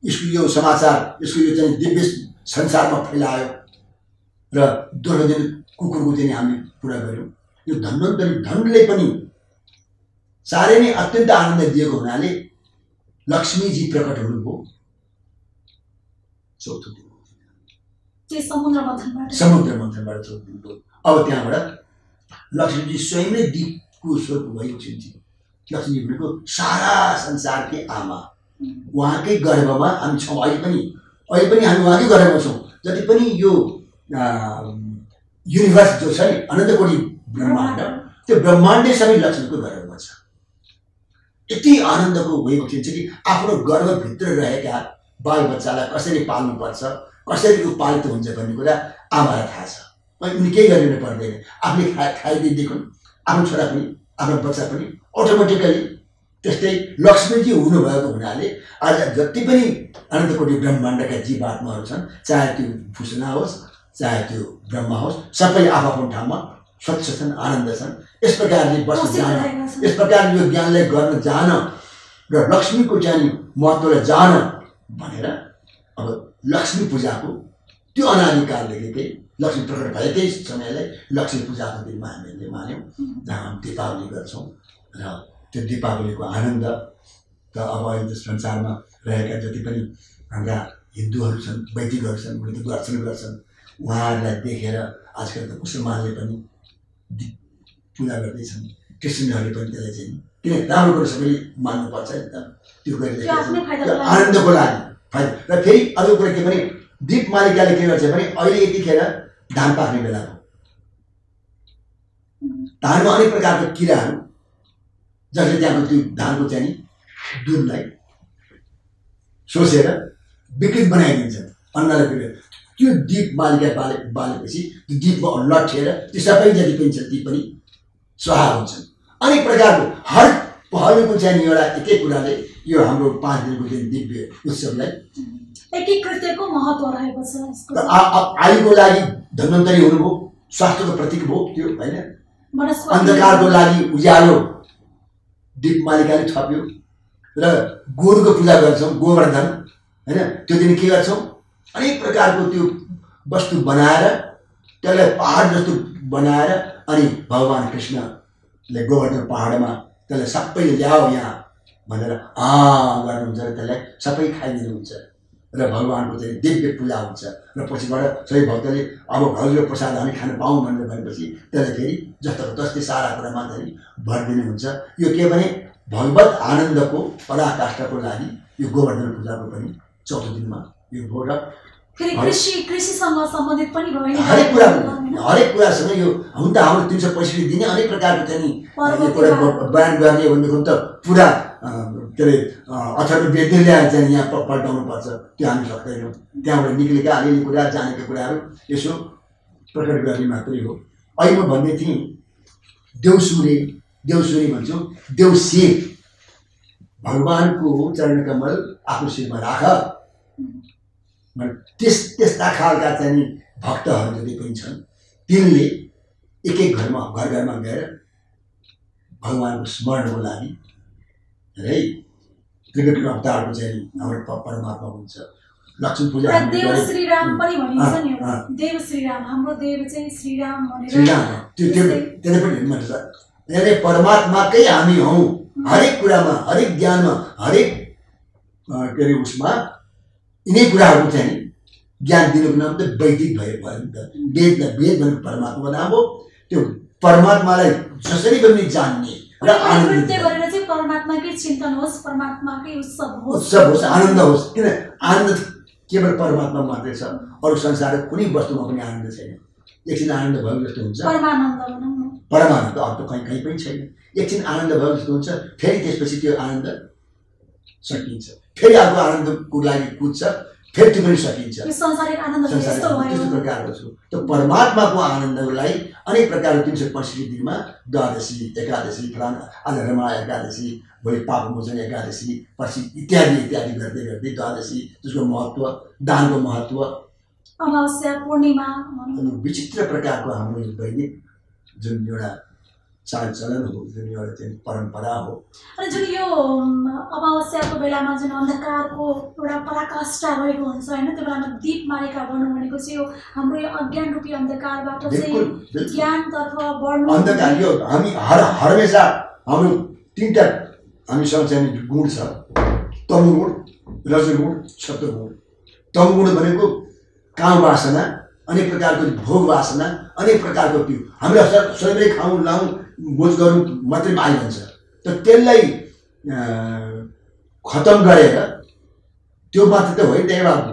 यसको यो समाचार, यसको यो चाहिँ दिव्य संसारमा फैलायो र दोस्रो दिन कुकुरको दिन हामी पुरा गऱ्यौँ। यो धन्वन्तरी धनले पनि साह्रै नै अत्यन्त आनन्द दिएको हुनाले लक्ष्मीजी प्रकट हुनुभयो चौथो दिन, समुद्र मन्थनबाट चौथो दिन भयो। अब त्यहाँबाट लक्ष्मीजी स्वयं नै दीपको स्वरूप भएको छिन्छ। लक्ष्मी भनेको सारा संसारकै आमा, उहाँकै गर्भमा हामी छौँ। अहिले पनि हामी उहाँकै गर्भमा छौँ। जति पनि यो युनिभर्स जो छ नि, अनन्तकोटी ब्रह्माण्ड, त्यो ब्रह्माण्डै सबै लक्ष्मीको गर्भमा छ। यति आनन्दको भएको थिन्छ कि आफ्नो गर्भभित्र रहेका बालबच्चालाई कसरी पाल्नुपर्छ, कसरी ऊ पालित हुन्छ भन्ने कुरा आमालाई थाहा छ। उनी केही गरिनु पर्दैन। आफूले खाइदिएदेखि आफ्नो छोरा पनि, आफ्नो बच्चा पनि अटोमेटिकली त्यस्तै लक्ष्मीजी हुनुभएको हुनाले आज जति पनि अनन्तकोटी ब्रह्माण्डका जीवात्माहरू छन्, चाहे त्यो फुसना होस्, चाहे त्यो ब्रह्मा होस्, सबै आफ्नो ठाउँमा स्वच्छ छन्, आनन्द छन्। यस प्रकारले बस्न जान, यस प्रकारले यो ज्ञानलाई गर्न जान र लक्ष्मीको चाहिँ महत्त्वलाई जान भनेर अब लक्ष्मी पूजाको त्यो अनादिकालदेखि लक्ष्मी प्रकट भएकै समयलाई लक्ष्मी पूजाको दिनमा हामीले मान्यौँ, जहाँ हामी दीपावली गर्छौँ। र त्यो दीपावलीको आनन्द त अब अहिले संसारमा रहेका जति पनि हाम्रा हिन्दूहरू छन्, वैदिकहरू छन्, उनीहरूले गर्छन्। उहाँहरूलाई देखेर आजकल त मुसलमानले पनि पूजा गर्दैछन्, क्रिस्चियनहरूले पनि त्यसलाई चाहिँ किन राम्रो कुरो सबैले मान्नुपर्छ नि त। त्यो गरिरहेको आनन्दको लागि फाइदा। र फेरि अर्को कुरा के भने दीप मालिकाले के गर्छ भने अहिले यतिखेर धान पाक्ने बेला हो। धानमा अनेक प्रकारका किराहरू जसले त्यहाँको त्यो धानको चाहिँ दुधलाई सोसेर विकृत बनाइदिन्छन्, अन्नलाई बिग्रेर। त्यो दीप मालिका बालेपछि त्यो दीपमा लट्ठेर त्यो सबै जति पनि छ ती पनि स्वाहा हुन्छन्। अनेक प्रकारको हर पहलको चाहिँ एउटा एकै कुराले यो हाम्रो 5 दिनको दिन दिव्य उत्सवलाई एकीकृतको महत्त्व रहेको छ। आयुको लागि धन्वन्तरी हुनुभयो, स्वास्थ्यको प्रतीक भयो त्यो होइन। अन्धकारको लागि उज्यालो दीप मालिकाले थप्यो, र गोरुको पूजा गर्छौँ, गोवर्धन हैन। त्यो दिन के गर्छौँ, अनेक प्रकारको त्यो वस्तु बनाएर त्यसलाई पहाड जस्तो बनाएर अनि भगवान कृष्णले गोवर्धन पहाडमा त्यसलाई सबैले ल्याऊ यहाँ भनेर गर्नुहुन्छ र त्यसलाई सबै खाइदिनुहुन्छ र भगवानको चाहिँ दिव्य पूजा हुन्छ र पछिबाट सबै भक्तले अब हजुरको प्रसाद हामी खान पाऊँ भनेर भनेपछि त्यसलाई फेरि जस्तो तस्तै सारा कुरामा चाहिँ भरिदिनु हुन्छ। यो के भने भगवत आनन्दको पराकाष्ठाको लागि यो गोवर्धन पूजाको पनि चौथो दिनमा यो हो र फेरि कृषिसँग सम्बन्धित पनि भयो हरेक कुरासँग यो हुन त हाम्रो 365 दिने अनेक प्रकारको चाहिँ बयान गर्ने भनेको त पुरा के अरे अथर्ववेदले ल्याएर चाहिँ यहाँ पल्टाउनु पर्छ, त्यो हामी सक्दैनौँ। त्यहाँबाट निक्लेका अलिअलि कुरा जानेका कुराहरू यसो प्रकट गर्ने मात्रै हो। अहिले म भन्दै थिएँ देउसुरे भन्छु, देउसिर भगवानको चरणकमल आफ्नो शिरमा राख। त्यस्ता खालका चाहिँ भक्तहरू जति पनि छन् तिनले एक एक घरमा गएर भगवानको स्मरणको लागि है त्रिविक्रम अवतारको चाहिँ हाम्रो परमात्मा हुन्छ। लक्ष्मी पूजा देव श्रीराम पनि भनिन्छ नि, देव श्रीराम हाम्रो देव चाहिँ श्रीराम भनेर त्यसले पनि भन्छ। यानी परमात्माकै हामी हौँ हरेक कुरामा, हरेक ज्ञानमा, हरेक के अरे उसमा यिनै कुराहरू चाहिँ ज्ञान दिनुको नाम त वैदिक भयो नि त। वेद भनेको परमात्माको नाम हो। त्यो परमात्मालाई जसरी पनि जान्ने र आनन्द गरेर चाहिँ परमात्माकै चिन्तन होस्, परमात्माकै उत्सव होस्, आनन्द होस्। किन आनन्द केवल परमात्मा मात्रै छ, अरू संसारको कुनै वस्तुमा पनि आनन्द छैन। एकछिन आनन्द भयो जस्तो हुन्छ, परमानन्द अब त कहीँ पनि छैन। एकछिन आनन्द भयो जस्तो हुन्छ, फेरि त्यसपछि त्यो आनन्द सकिन्छ, फेरि अर्को आनन्दको लागि कुद्छ, फेरि त्यो पनि सकिन्छ। त्यस्तो प्रकारको छु। त्यो परमात्माको आनन्दलाई अनेक प्रकारको 365 दिनमा द्वादशी, एकादशी, फलाना आज रमा एकादशी, भोलि पापमोचन एकादशी, पछि इत्यादि इत्यादि गर्दै गर्दै द्वादशी, त्यसको महत्त्व, दानको महत्त्व, अमावस्या, पूर्णिमा, विचित्र प्रकारको हाम्रो दैनिक जुन एउटा चालचलन हो, जुन एउटा चाहिँ परम्परा हो। अनि जुन यो अमावस्याको बेलामा जुन अन्धकारको एउटा पराकाष्ठा रहेको हुन्छ होइन, त्यो बेलामा दीप मालिका गर्नु भनेको चाहिँ यो हाम्रो यो अज्ञान रूपी अन्धकारबाट चाहिँ ज्ञानतर्फ बढ्नु। अन्धकार यो हामी हमेसा हाम्रो 3टा हामीसँग चाहिँ गुण छ, तमोगुण, रजोगुण, सत्वगुण। तमोगुण भनेको काम वासना, अनेक प्रकारको भोग वासना, अनेक प्रकारको त्यो हामीलाई सबैले खाउँ लाउँ बोझ गरौँ मात्रै आइरहन्छ। त त्यसलाई खतम गरेर त्यो मात्रै त होइन त्यही बाबु,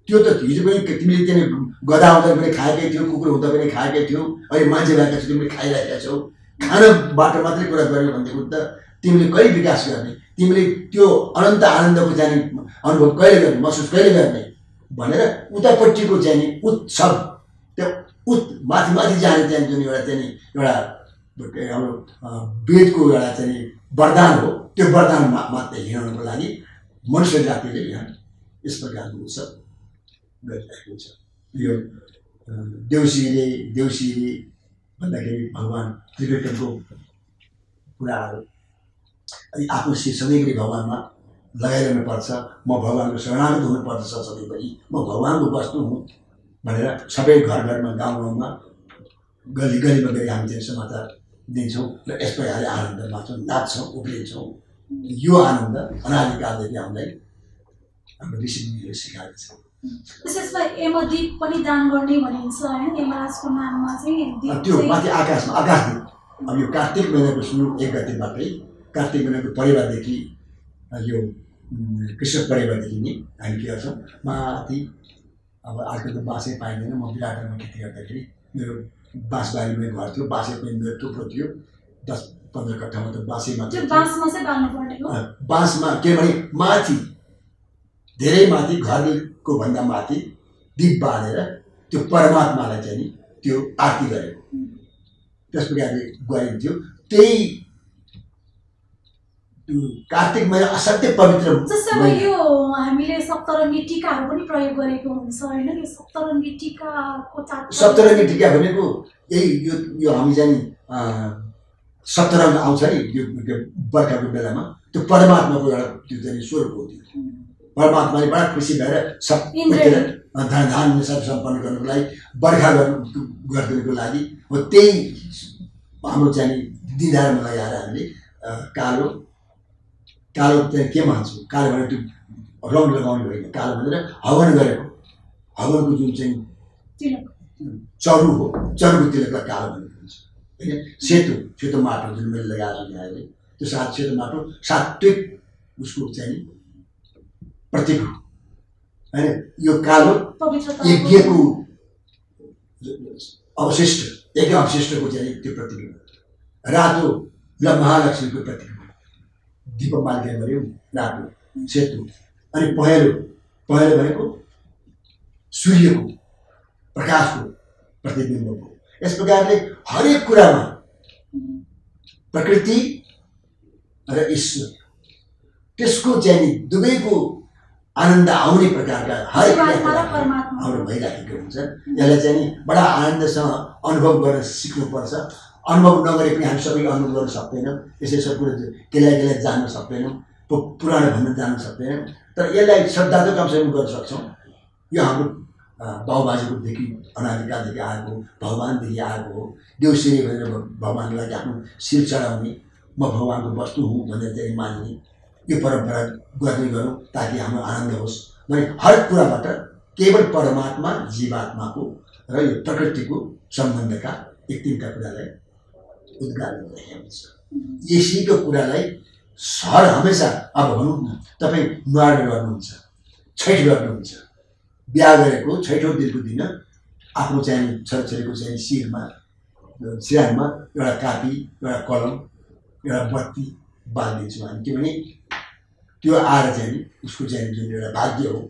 त्यो त हिजो पनि तिमीले त्यहाँ गधा हुँदा पनि खाएकै थियो, कुकुर हुँदा पनि खाएकै थियो, अहिले मान्छे भएका छौ तिमीले खाइरहेका छौ। खानाबाट मात्रै कुरा गर्यो भनेदेखि त तिमीले कहिले विकास गर्ने, तिमीले त्यो अनन्त आनन्दको जाने अनुभव कहिले गर्ने, महसुस कहिले गर्ने भनेर उतापट्टिको चाहिँ उत्सव, त्यो माथि जाने चाहिँ जुन एउटा चाहिँ एउटा हाम्रो वेदको एउटा चाहिँ वरदान हो, त्यो वरदान मात्रै हिँड्नको लागि मनुष्य जातिले यहाँ यस प्रकारको उत्सव गरिरहेको छ। यो देउसिरे भन्दाखेरि भगवान त्रिविक्रमको कुराहरू अनि आफ्नो शिर सधैँभरि भगवानमा लगाइरहनु पर्छ। म भगवानको शरणागत हुनुपर्दछ, सधैँभरि म भगवानको वस्तु हुँ भनेर सबै घरमा गाउँमा गलीमा गएर हामी चाहिँ समाचार दिन्छौँ र यस प्रकारले आनन्द मान्छौँ, नाच्छौँ, उफ्रिन्छौँ। यो आनन्द अनादिकालदेखि हामीलाई हाम्रो ऋषिमुनिले सिकाएको छ। विशेषमा यमदीप पनि दान गर्ने भनिन्छ होइन, यमराजको नाममा चाहिँ त्यो माथि आकाशमा आकाशदीप। अब यो कार्तिक महिनाको सुरु 1 गतेबाटै, कार्तिक महिनाको परिवारदेखि यो कृष्ण परिवारदेखि नै हामी के गर्छौँ माथि। अब आजकल त बाँसै पाइँदैन। म विराटमा खेती गर्दाखेरि मेरो बाँसबारीमै घर थियो, बाँसै पनि मेरो थुप्रो थियो, 10-15 कट्ठामा त बाँसैमा थियो। बाँसमा किनभने माथि धेरै माथि, घरको भन्दा माथि दीप बालेर त्यो परमात्मालाई चाहिँ नि त्यो आरती गरेको, त्यस प्रकारले गरिन्थ्यो। त्यही कार्तिक महिना असाध्यै पवित्र। जस्तै यो हामीले सप्तरङ्गी टीकाहरू पनि प्रयोग गरेको हुन्छ होइन, यो सप्तरङ्गी टीकाको सप्तरङ्गी टीका भनेको यही यो हामी चाहिँ सप्तरङ्ग आउँछ नि त्यो बर्खाको बेलामा त्यो परमात्माको एउटा त्यो चाहिँ स्वरूप हो त्यो परमात्माले बडा खुसी भएर सबैतिर धान सम्पन्न गर्नुको लागि बर्खा गरिदिनुको लागि हो त्यही हाम्रो चाहिँ दिदारमा लगाएर हामीले कालो चाहिँ के भन्छौँ कालो भनेर त्यो रङ लगाउनु होइन कालो भनेर हवन गरेको हवनको जुन चाहिँ चरु हो चरुको तिलकलाई कालो भनेर भन्छ होइन सेतो माटो जुन मैले लगाएको छु यहाँले त्यो सेतो माटो सात्विक उसको चाहिँ प्रतीक हो होइन यो कालो यज्ञको अवशिष्ट यज्ञ अवशिष्टको चाहिँ त्यो प्रतीक हो रातो ल महालक्ष्मीको प्रतीक हो दीप मालिका गऱ्यो रातो सेतो अनि पहेँलो भनेको सूर्यको प्रकाशको प्रतिबिम्ब हो यस प्रकारले हरेक कुरामा प्रकृति र ईश्वर त्यसको चाहिँ दुवैको आनन्द आउने प्रकारका हरेक हाम्रो भइराखेको हुन्छ यसलाई चाहिँ बडा आनन्दसँग अनुभव गर्न सिक्नुपर्छ अनुभव नगरे पनि हामी सबै अनुभव गर्न सक्दैनौँ यसै सब कुरो केलाई जान्न सक्दैनौँ पुरानो भन्न जान्न सक्दैनौँ तर यसलाई श्रद्धा त कमसेकम गर्न सक्छौँ यो हाम्रो बाबुबाजेकोदेखि अनादिकालदेखि आएको भगवान्देखि आएको हो देउसिरे भनेर भगवान्लाई आफ्नो शिर चढाउने म भगवान्को वस्तु हुँ भनेर चाहिँ मान्ने यो परम्परा गर्ने गरौँ ताकि हाम्रो आनन्द होस् भने हरेक कुराबाट केवल परमात्मा जीवात्माको र यो प्रकृतिको सम्बन्धका एक तिनवटा कुरालाई उद्घाटन गरिएको छ यसैको कुरालाई हर हमेसा अब भनौँ न तपाईँ नुहार गर्नुहुन्छ छैठ गर्नुहुन्छ बिहा गरेको छैठौँ दिनको दिन आफ्नो चाहिँ छोराछोरीको चाहिँ सिरानमा एउटा कापी एउटा कलम एउटा बत्ती बालिदिन्छौँ हामी किनभने त्यो आएर चाहिँ उसको चाहिँ जुन एउटा भाग्य हो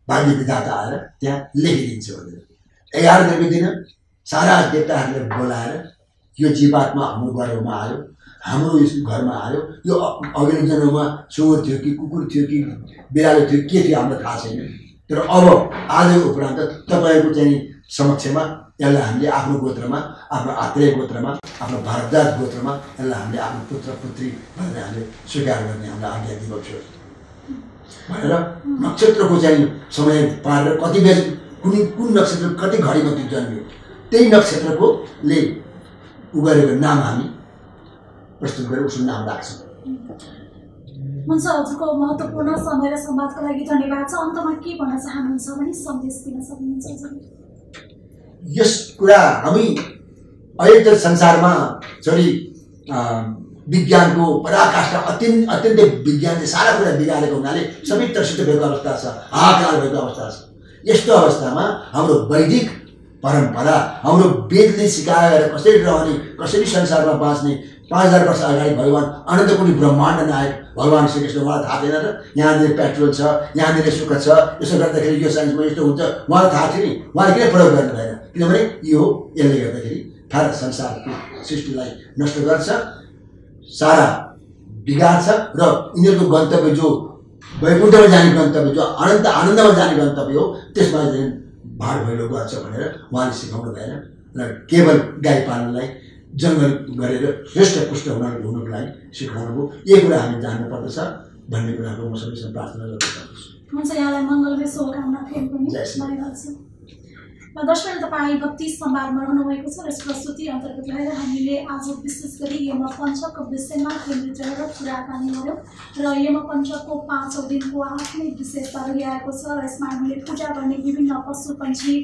भाग्य विधाता आएर त्यहाँ लेखिदिन्छ भनेर 11 दिनको दिन सारा देवताहरूले बोलाएर यो जीवात्मा हाम्रो गर्भमा आयो हाम्रो यस घरमा आयो यो अघिल्लो जन्ममा सुँगुर थियो कि कुकुर थियो कि बिरालो थियो के थियो हामीलाई थाहा छैन तर अब आज उपरान्त तपाईँको चाहिँ समक्षमा यसलाई हामीले आफ्नो गोत्रमा आफ्नो आत्रेय गोत्रमा आफ्नो भारद्वाज गोत्रमा यसलाई हामीले आफ्नो पुत्र पुत्री भनेर हामीले स्वीकार गर्ने हामीलाई आज्ञा दिएको भनेर नक्षत्रको चाहिँ समय पारेर कति बेला कुन नक्षत्र कति घडीमा त्यो जन्मियो त्यही नक्षत्रकोले उगरेको नाम हामी प्रस्तुत गरेर उसको नाम राख्छौँ हुन्छ हजुरको महत्त्वपूर्ण समय र संवादको लागि धन्यवाद छ अन्तमा के भन्न चाहनुहुन्छ भने सन्देश दिन सक्नुहुन्छ यस कुरा हामी अहिले त संसारमा छोरी विज्ञानको पराकाष्ठा अत्यन्तै विज्ञानले सारा कुरा बिगारेको हुनाले सबै त्रसित भएको अवस्था छ हाहाकार भएको अवस्था छ यस्तो अवस्थामा हाम्रो वैदिक परम्परा हाम्रो वेदले सिकाएर कसरी रहने कसरी संसारमा बाँच्ने 5000 वर्ष अगाडि भगवान् अनन्तकोटी ब्रह्माण्ड नायक भगवान् श्रीकृष्ण उहाँलाई थाहा थिएन र यहाँनिर पेट्रोल छ यहाँनिर सुख छ यसो गर्दाखेरि यो साइन्समा यस्तो हुन्छ उहाँलाई थाहा थियो नि उहाँले किन प्रयोग गर्नु भएन किनभने यो यसले गर्दाखेरि सारा संसारको सृष्टिलाई नष्ट गर्छ सारा बिगार्छ र यिनीहरूको गन्तव्य जो वैकुण्ठमा जाने गन्तव्य जो आनन्दमा जाने गन्तव्य हो त्यसमा चाहिँ भाड भैलो गर्छ भनेर उहाँले सिकाउनु भएन र केवल गाई पाल्नलाई जङ्गल गरेर श्रेष्ठ पुष्ट हुनको लागि सिकाउनुभयो यही कुरा हामी जान्नुपर्दछ भन्ने कुराको म सबैसँग प्रार्थना गर्न चाहन्छु हुन्छ यहाँलाई मङ्गलमय शुभकामना फेरि पनि भइरहेछ दर्शक तपाईँ भक्ति सम्वादमा रहनुभएको छ र यस प्रस्तुति अन्तर्गत रहेर हामीले आज विशेष गरी यम पञ्चकको विषयमा केन्द्रित रहेर कुराकानी गऱ्यौँ र यम पञ्चकको 5औं दिनको आफ्नै विशेषता रहिआएको छ र यसमा हामीले पूजा गर्ने विभिन्न पशु पक्षी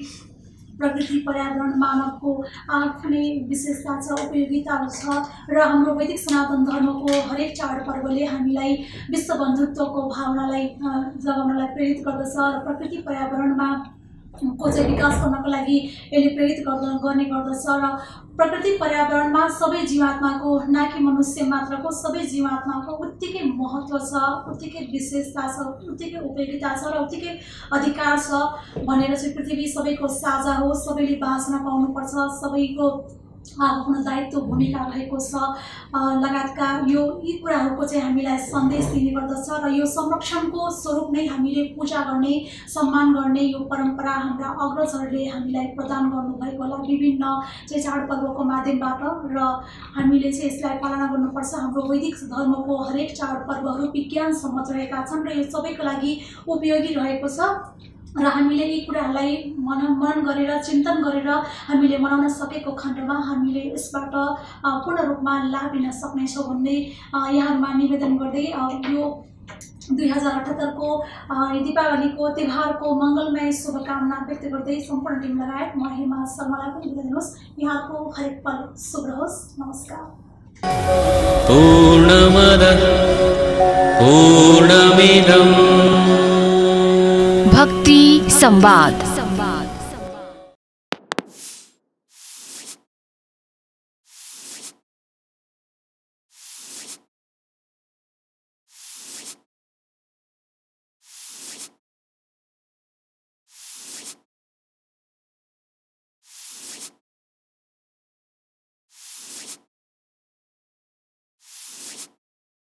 प्रकृति पर्यावरण मानवको आफ्नै विशेषता छ उपयोगिताहरू छ र हाम्रो वैदिक सनातन धर्मको हरेक चाडपर्वले हामीलाई विश्व बन्धुत्वको भावनालाई जगाउनलाई प्रेरित गर्दछ र प्रकृति पर्यावरणमा को चाहिँ विकास गर्नको लागि यसले प्रेरित गर्ने गर्दछ र प्रकृति पर्यावरणमा सबै जीवात्माको न कि मनुष्य मात्रको सबै जीवात्माको उत्तिकै महत्त्व छ उत्तिकै विशेषता छ उत्तिकै उपयोगिता छ र उत्तिकै अधिकार छ भनेर चाहिँ पृथ्वी सबैको साझा हो सबैले बाँच्न पाउनुपर्छ सबैको आफ्नो दायित्व भूमिका रहेको छ लगायतका यी कुराहरूको चाहिँ हामीलाई सन्देश दिने गर्दछ र यो संरक्षणको स्वरूप नै हामीले पूजा गर्ने सम्मान गर्ने यो परम्परा हाम्रा अग्रजहरूले हामीलाई प्रदान गर्नुभएको होला विभिन्न चाहिँ चाडपर्वको माध्यमबाट र हामीले चाहिँ यसलाई पालना गर्नुपर्छ। हाम्रो वैदिक धर्मको हरेक चाडपर्वहरू विज्ञान सम्मत रहेका छन् र यो सबैको लागि उपयोगी रहेको छ र हामीले यी कुराहरूलाई मनन गरेर चिन्तन गरेर हामीले मनाउन सकेको खण्डमा हामीले यसबाट पूर्ण रूपमा लाभ लिन सक्नेछौँ भन्ने यहाँहरूमा निवेदन गर्दै यो 2078 को दीपावलीको तिहारको मङ्गलमय शुभकामना व्यक्त गर्दै सम्पूर्ण टिम लगायत म हेमा शर्मालाई पनि बिदा दिनुहोस्। यहाँको हरेक पल शुभ रहोस्। नमस्कार। पूर्णमदः पूर्णमिदम् भक्ति संवाद।